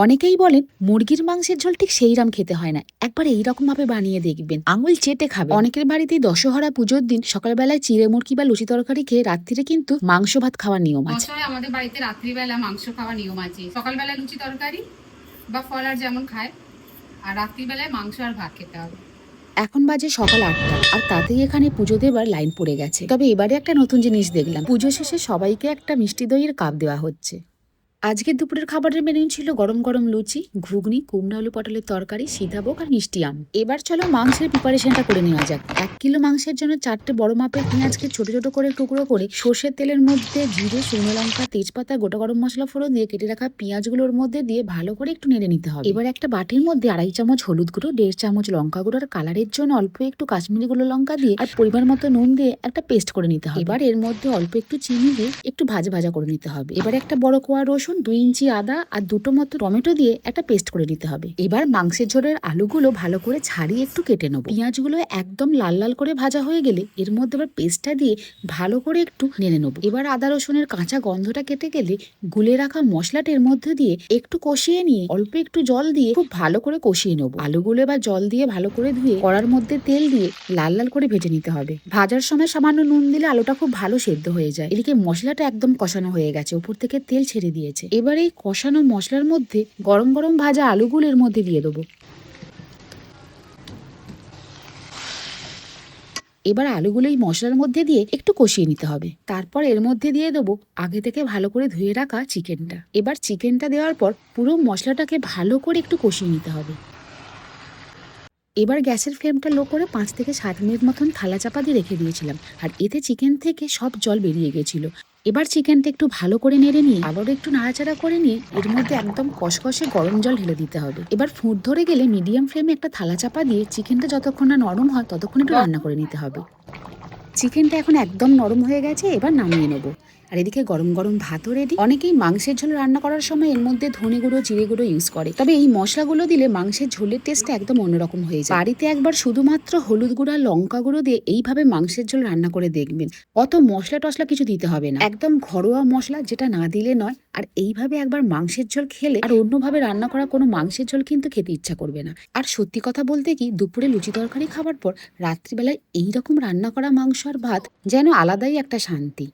অনেকেই বলেন মুরগির মাংসের ঝোল ঠিক সেইরাম খেতে হয় না, একবার এইরকম ভাবে বানিয়ে দেখবেন, আঙুল চেটে খাবে। অনেকের বাড়িতেই দশহরা পুজোর দিন সকালবেলায় চিড়ে মুরগি বা লুচি তরকারি খেয়ে রাত্রিরে কিন্তু মাংস ভাত খাওয়ার নিয়ম আছে। আমাদের বাড়িতে রাত্রিবেলা মাংস খাওয়ার নিয়ম আছে। সকালবেলা লুচি তরকারি বা ফল আর যেমন খায়, আর রাত্রিবেলায় মাংস আর ভাত খেতে হবে। এখন বাজে সকাল ৮টা, আর তাতেই এখানে পুজো দেবার লাইন পড়ে গেছে। তবে এবারে একটা নতুন জিনিস দেখলাম, পুজো শেষে সবাইকে একটা মিষ্টি দইয়ের কাপ দেওয়া হচ্ছে। আজকে দুপুরের খাবারের মেনু ছিল গরম গরম লুচি, ঘুগনি, কুমড়া আলু পটলের তরকারি, সীতাভোগ আর মিষ্টি আম। এবার চলো মাংসের প্রিপারেশনটা করে নেওয়া যাক। ১ কিলো মাংসের জন্য 4টে বড় মাপের পেঁয়াজকে ছোট ছোট করে টুকরো করে সর্ষের তেলের মধ্যে জিরে, শুকনো লঙ্কা, তেজপাতা, গোটা গরম মশলা ফোড়ন দিয়ে কেটে রাখা পেঁয়াজগুলোর মধ্যে দিয়ে ভালো করে একটু নেড়ে নিতে হবে। এবার একটা বাটির মধ্যে 2.5 চামচ হলুদ গুঁড়ো, 1.5 চামচ লঙ্কা গুঁড়ো আর কালারের জন্য অল্প একটু কাশ্মীরি গুঁড়ো লঙ্কা দিয়ে আর পরিমাণ মতো নুন দিয়ে একটা পেস্ট করে নিতে হবে। এবার এর মধ্যে অল্প একটু চিনি দিয়ে একটু ভাজা ভাজা করে নিতে হবে। এবার একটা বড় কোয়া রসুন, 2 ইঞ্চি আদা আর 2টো মতো টমেটো দিয়ে একটা পেস্ট করে নিতে হবে। এবার মাংসের ঝোলের আলুগুলো ভালো করে ছাড়িয়ে একটু কেটে নেবো। পেঁয়াজগুলো একদম লাল লাল করে ভাজা হয়ে গেলে এর মধ্যে এবার পেস্টটা দিয়ে ভালো করে একটু নেড়ে নেবো। এবার আদা রসুনের কাঁচা গন্ধটা কেটে গেলে গুলে রাখা মশলাটার মধ্যে দিয়ে একটু কষিয়ে নিয়ে অল্প একটু জল দিয়ে খুব ভালো করে কষিয়ে নেবো। আলুগুলো এবার জল দিয়ে ভালো করে ধুয়ে কড়ার মধ্যে তেল দিয়ে লাল লাল করে ভেজে নিতে হবে। ভাজার সময় সামান্য নুন দিলে আলুটা খুব ভালো সেদ্ধ হয়ে যায়। এদিকে মশলাটা একদম কষানো হয়ে গেছে, উপর থেকে তেল ছেড়ে দিয়েছে। এবার এই কষানো মশলার মধ্যে গরম গরম ভাজা আলুগুলো এর মধ্যে দিয়ে দেবো। এবার আলুগুলো এই মশলার মধ্যে দিয়ে একটু কষিয়ে নিতে হবে। তারপর এর মধ্যে দিয়ে দেবো আগে থেকে ভালো করে ধুয়ে রাখা চিকেনটা। এবার চিকেনটা দেওয়ার পর পুরো মশলাটাকে ভালো করে একটু কষিয়ে নিতে হবে। এবার গ্যাসের ফ্লেমটা লো করে 5 থেকে 7 মিনিট মতন থালা চাপা দিয়ে রেখে দিয়েছিলাম, আর এতে চিকেন থেকে সব জল বেরিয়ে গেছিল। এবার চিকেনটা একটু ভালো করে নেড়ে নিয়ে আবারও একটু নাড়াচাড়া করে নিয়ে এর মধ্যে একদম কষকষে গরম জল ঢেলে দিতে হবে। এবার ফুট ধরে গেলে মিডিয়াম ফ্লেমে একটা থালা চাপা দিয়ে চিকেনটা যতক্ষণ না নরম হয় ততক্ষণ একটু রান্না করে নিতে হবে। চিকেনটা এখন একদম নরম হয়ে গেছে, এবার নামিয়ে নেবো। আর এদিকে গরম গরম ভাতও রেডি। অনেকেই মাংসের ঝোল রান্না করার সময় এর মধ্যে ধনে গুঁড়ো, জিরে গুঁড়ো ইউজ করে, তবে এই মশলাগুলো দিলে মাংসের ঝোলের টেস্টটা একদম অন্যরকম হয়ে যায়। বাড়িতে একবার শুধুমাত্র হলুদ গুঁড়া, লঙ্কা গুঁড়ো দিয়ে এইভাবে মাংসের ঝোল রান্না করে দেখবেন, অত মশলা টশলা কিছু দিতে হবে না, একদম ঘরোয়া মশলা যেটা না দিলে নয়। আর এইভাবে একবার মাংসের ঝোল খেলে আর অন্যভাবে রান্না করা কোনো মাংসের ঝোল কিন্তু খেতে ইচ্ছা করবে না। আর সত্যি কথা বলতে কি, দুপুরে লুচি তরকারি খাবার পর রাত্রিবেলায় এইরকম রান্না করা মাংস আর ভাত যেন আলাদাই একটা শান্তি।